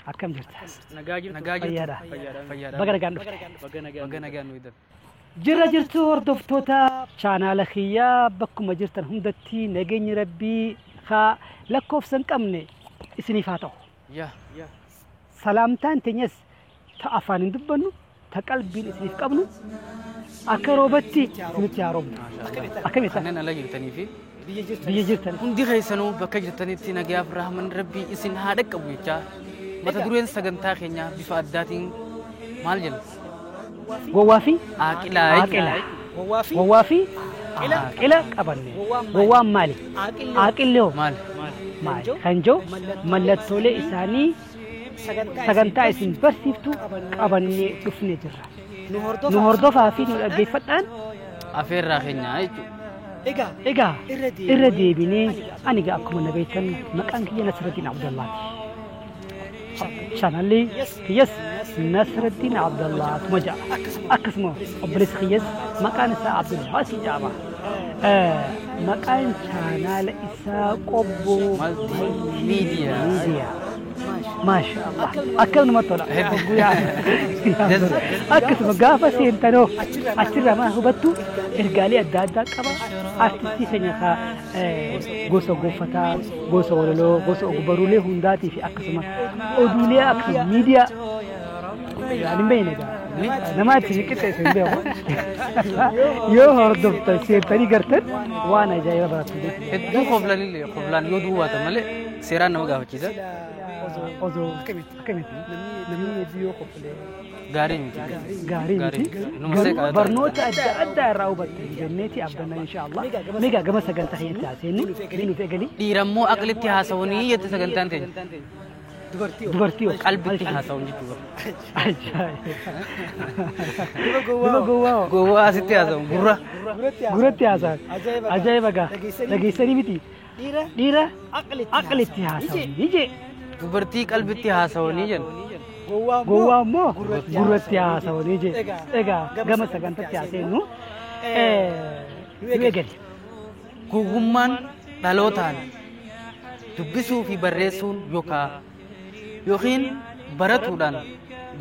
أكم جرت نجاجر فيادا فيادا بقى نقعد بقى نجان ويدا جرا جرت وردفتوتا شانا لخيا بكم جرتن هندتي نجين ربي خا لكوف سنكمني اسني فاتو يا سلامتان تنيس تأفان دبنو تقلبي اسني فقبنو أكروبتي سنتي روب أكم يسا أنا لا جرتني في بيجرتن هندي خيسانو بكا جرتني تينا جاب رحمن ربي اسن هادك أبويتا ما تدرين سجنتا خينيا بفاداتين مالجن ووافي عاقلة ووافي إلى قبلني ووام مالي عاقل له مال خنجو ملتولي إساني سجنتا اسم برسيفتو قبلني دفني جرا نهردو فافي نلقي فتان أفير راخينيا أيتو إيجا إردي بني أنا جا أكمل نبيتن مكان كي نصر الدين عبد الله شان اللي يس نصر الدين عبد الله مجا أقسمه أبليس خيس مكان سا عبد الله سجابا مكان شان لإسا قبو ميديا ما شاء الله أكل نمطلا أكس مقافة سينتنو أشترى ما هو بتو إرجالي الدادة كبا أرتستي سنيخا غوسو غوفتا غوسو ولو غوسو غبرولي هنداتي في أكسما أدولي أكس ميديا يعني بينك نما تيجي كده سندي يو هردفت سينتني قرتن وأنا جاي براتو هدو خبلان يودو واتمالي سيران نمغا فكيزا أوزو كميت نمي يديو قبله غاري برنوت أدى راوبت جنتي أبدنا إن شاء الله ميجا جمس سجن تحية تاسيني رينو تقولي ديرمو أقلتي هاسوني يتسجن تانتين دبرتيو قلبتي هاسوني جوا جوا ستي هاسون غرتي هاسون أجاي بقى لقي سري بتي ديرة أقلتي هاسون يجي دبرتي قلبتي هاسوني جن Goa mo guratiya sawanije ega gama saganta tiasenu wegeli gugumman dhalotaan dubbisuu fi barreessuun yookiin baratuudhaan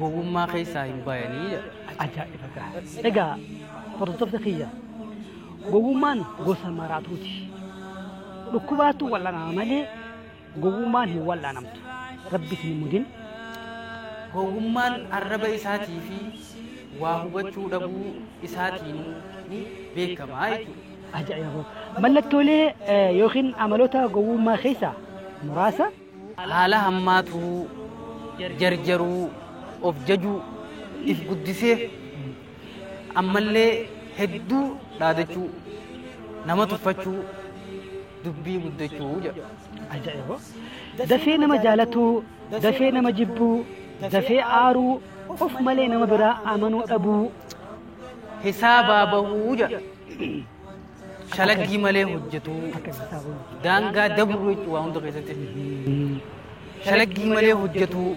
gugummaa keessaa hin bayanii ajaa'iba ega hordoftoota kiyya gugummaan gosa maraatuuti dhukkubaatu wal'aanama malee gugummaan hin wal'aanamtu rabbis ni mudin gogummaan arraba isaatii fi waa hubachuu dhabuu isaatiin ni beekamaa jechuudha. Ajaa'iba! Mallattoolee yookiin amaloota gowwummaa keessaa muraasa haala hammaatuu jarjaruu of jajuu if guddisee ammallee hedduu dhaadachuu nama tuffachuu dubbii guddachuu jedha. Ajaa'iba! Dafee nama jaalatuu dafee nama jibbuu dafee aaruu of malee nama biraa amanuu dhabuu hisaabaa bahuu jedha. Shalaggii malee hojjetuu daangaa dabruu jechuudha waan hunda keessatti. Shalaggii malee hojjetuu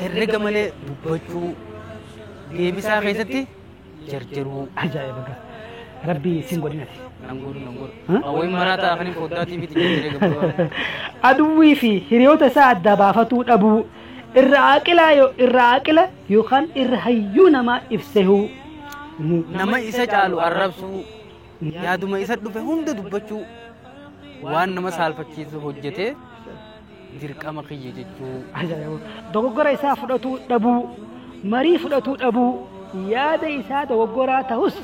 herrega malee dubbachuu deebisaa keessatti jarjaruu. Ajaa'iba! Rabbi sin godhinati. Nangoodhu. Awwain maraataa kan hin foddaatii miti jedhee aduwwii fi hiriyoota isaa adda baafatuu dhabuu. irra aqila yookaan irra hayyuu namaa ibsehuu nama isa caalu arrabsuu yaaduma isa dhufe hunda dubbachuu waan nama saalfachiisu hojjetee dirqama kiyya jechuu. Dogoggora isaa fudhatuu dhabuu marii fudhatuu dhabuu yaada isaa dogoggoraa ta'us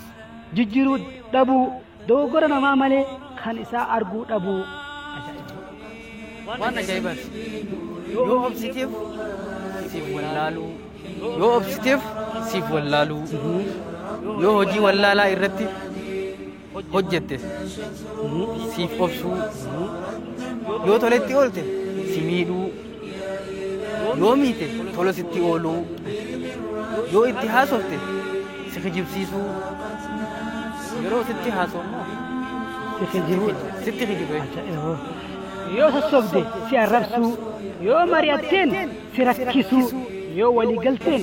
jijjiiruu dhabuu dogoggora namaa malee kan isaa arguu dhabuu. Waan ajaa'ibaati. Yoo obsiteef siif wallaaluu yoo obsiteef siif wallaaluu yoo hojii wallaalaa irratti hojjette siif obsuu yoo toletti oolte si miidhuu yoo miite tola sitti ooluu yoo itti haasofte si kijibsiisuu yeroo sitti haasofnu sitti kijibu yoo sossobde si arrabsuu yoo mari'atteen si rakkisuu yoo walii galteen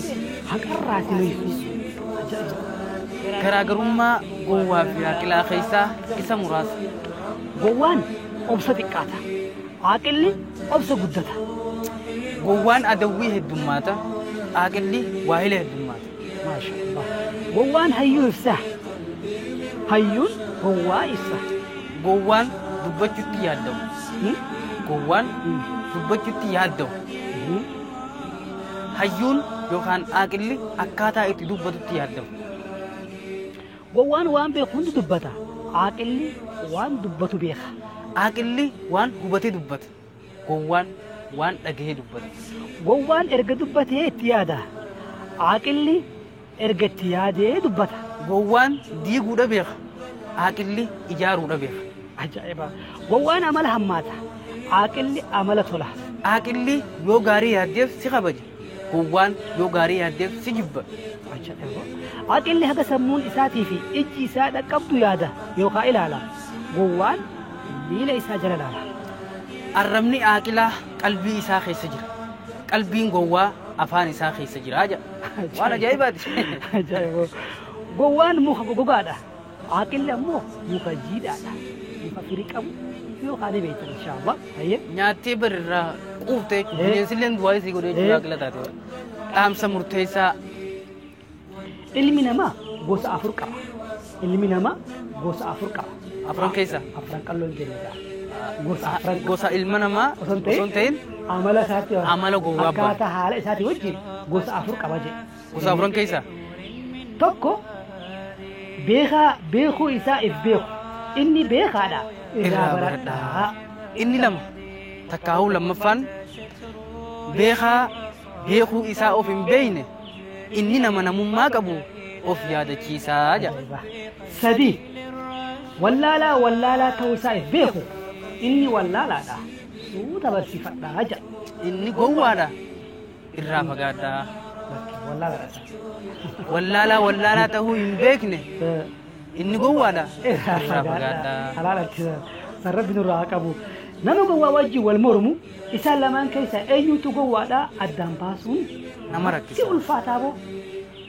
haqarraa si loysuu. garaagarummaa gowwaa fi aqilaa keessaa isa muraasa. Gowwaan obsa xiqqaata, aqilli obsa guddata. gowwaan adawwii heddummaata aqilli waahila heddummaata. Maasha Allah. Gowwaan hayyuu ibsa. Hayyuun gowwaa ibsa. Gowwaan dubbachuutti yaaddamu. Gowwaan dubbachuutti yaaddamu. Hayyuun yookaan aqilli akkaataa itti dubbatutti yaaddamu. Gowwaan waan beeku hundi dubbata. Aqilli waan dubbatu beeka. Aqilli waan hubatee dubbata. Gowwaan waan dhagahee dubbata. Gowwaan erga dubbatee itti yaada. Aqilli erga itti yaadee dubbata. Gowwaan diiguudha beeka. Aqilli ijaaruudha beeka. Ajaa'iba. Gowwaan amala hammaata. Aqilli amala tola. Aqilli yoo gaarii yaaddeef si kabaja. Gowwaan yoo gaarii yaaddeef si jibba. Ajaa'iba. Aqilli haga sammuun isaatii fi ijji isaa dhaqqabdu yaada yookaan ilaala. Gowwaan miila isaa jala ilaala. Arrabni aqilaa qalbii isaa keessa jira. Qalbiin gowwaa afaan isaa keessa jira jedha. Waan ajaa'ibaati. Ajaa'iba. Gowwaan muka gogaadha. Aqilli ammoo muka jiidhaadha. Muka firii qabu yookaan beektan inshaAllah. Nyaattee barirraa quuftee bineensilleen du'aa isii godhee jiru aqila taate. Dhaamsa murteessaa. Ilmi namaa gosa afur qaba. Ilmi namaa gosa afur qaba. Afran keessa? Afran qalloon jennudha. Gosa ilma namaa osoo hin ta'in amala isaatti amala gowwaa akkaataa haala isaatii wajjin gosa afur qaba jedhe. Gosa afran keessa? Tokko beekuu isaa if beeku. Inni beekaadha. Irraa baradhaa. Inni lama takkaa'uu lammaffaan beekuu isaa of hin beeyne inni nama namummaa qabu of yaadachiisaa jedha. Sadii wallaalaa ta'uu isaa if beeku. Inni wallaalaadha. Suuta barsiifadhaa jedha. Inni gowwaadha. Irraa fagaadhaa. Wallaalaa ta'uu hin beekne inni gowwaadha. Irraa fagaadhaa. Halaalatti sararri nurraa qabu. Nama gowwaa wajjin wal mormu isaan lamaan keessa eenyutu gowwaadha addaan baasuun nama rakkisa. Si ulfaataa boo.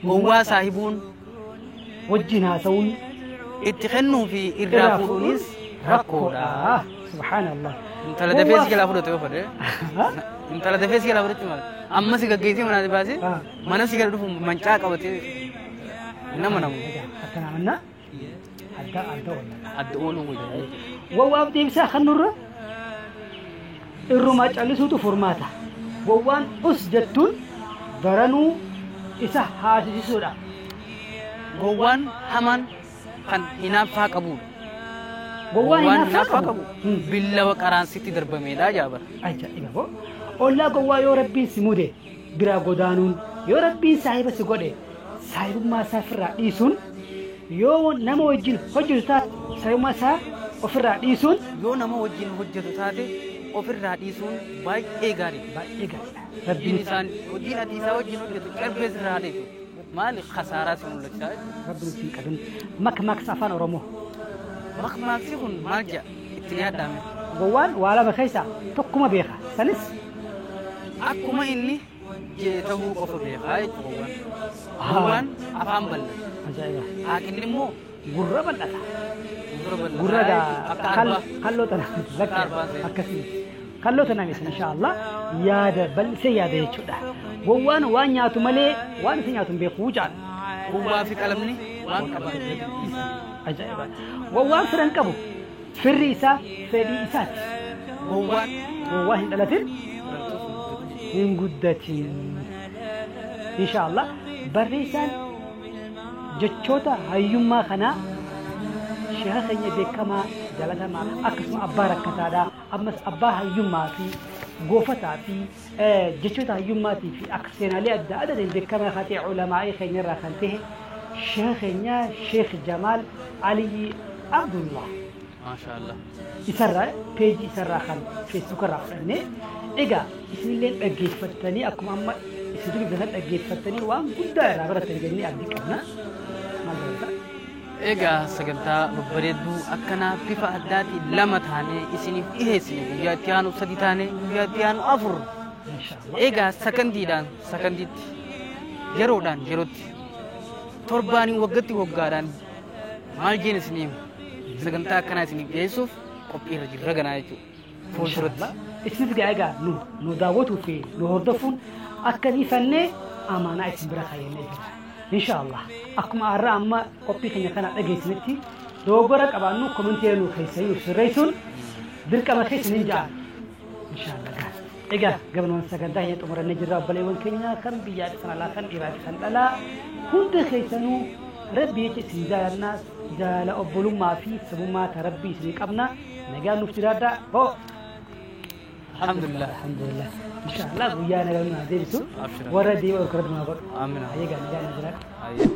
Gowwaa saahibuun wajjin haasa'uun itti kennuu fi irraa fuudhuunis rakkoodha. Subhanallah. Intala dafee si jalaa fudhate yoo fedhe. Intala dafee si jalaa fudhate maal? Amma si gaggeessee manaa baasee mana si gala dhufu mancaa qabatee nama namu. Akkana manna adda ooluu godhanii. Gowwaaf deebisaa kan nurra irrumaa callisuutu furmaata. Gowwaan us jettuun daranuu isa haasisuudha. Gowwaan hamaan kan hinaaffaa qabudha. Gowwaan hinaaffaa qabu. Billawa qaraansitti darbameedha jaabara. Ajaa'iba. Ollaa gowwaa yoo rabbiin si mude biraa godaanuun yoo rabbiin saahiba si godhe saahibummaa isaa ofirraa dhiisuun yoo nama wajjin hojjetu taate saahibummaa isaa ofirraa dhiisuun yoo nama wajjin hojjetu taate ofirraa dhiisuun baay'ee gaarii. Baay'ee gaariidha. Rabbiin isaan hojiin ati isaa wajjin hojjetu carbees irraa haadheetu. Maali khasaaraa si mul'achaa? Rabbiin siin qabin. Makmaaksa afaan Oromoo. Makmaaksi kun maal jedha ittiin yaadame? Gowwaan waa lama keessaa tokkuma beeka. Sanis akkuma inni jee ta'uu qofa beekaa jechuudha. Gowwaan afaan bal'ata. Ajaa'iba. Aqilli immoo gurra bal'ata. Gurra kalloo tana akkasii kalloo tana misa inshaallah yaada bal'isee yaada jechuudha. Gowwaan waan nyaatu malee waan isa nyaatu hin beeku jaal. Gowwaa fi qalamni waan qaban. Ajaa'iba. Gowwaan firan qabu firri isaa fedhii isaati. Gowwaa hin dhalatin hin guddatin. Inshaallah barreessaan jechoota hayyummaa kanaa sheekha keenya beekamaa jalatamaa akkasuma abbaa rakkataadhaa ammas abbaa hayyummaa fi goofataa fi jechoota hayyummaatii fi akka seenaalee adda addaatiin beekamaa kan ta'e ulamaa'ii keenya irraa kan ta'e sheekha keenya Sheekh Jamaal Aliyyi Abdullah. Maashaallah. Isarraa peejii isarraa kan feesbuuk irraa fudhannee egaa isinillee dhaggeeffattanii akkuma amma isin dubbatan dhaggeeffattanii waan guddaa irraa barattan jennee abdii qabna. Egaa sagantaa babbareedduu akkanaa bifa addaatiin lama taanee isiniif dhiheessine guyyaa itti aanu sadi taanee guyyaa itti aanu afur. Egaa sakandiitti yeroodhaan yerootti torbaanii waggatti waggaadhaan maal jeen isiniif sagantaa akkanaa isiniif dhiyeessuuf qophii irra jirra ganaa jechuudha. Fuulduratti اسمه جايجا نو دعوته في نو هردفون أكني فني أمانة اسم برخاية نجرا إن شاء الله أكم أرى أما قبي خنيا كان أجلس نتي دوغرك أبانو كومنتير نو خيسي وسريسون درك ما خيس ننجا إن شاء الله قال إجا قبل ما نسكت ده يتمر النجرا بلي والكنيا كم بيجاد سنة لا كم إباد سنة لا كنت خيسنو ربي يجسنجا الناس جال أبلو ما في سبوا ما تربي سنيك أبنا نجا نفترض هو الحمد لله إن شاء الله ويانا قبل ما هذي ورا دي وكرد ما بق آمين أيها نجا نجرا أيه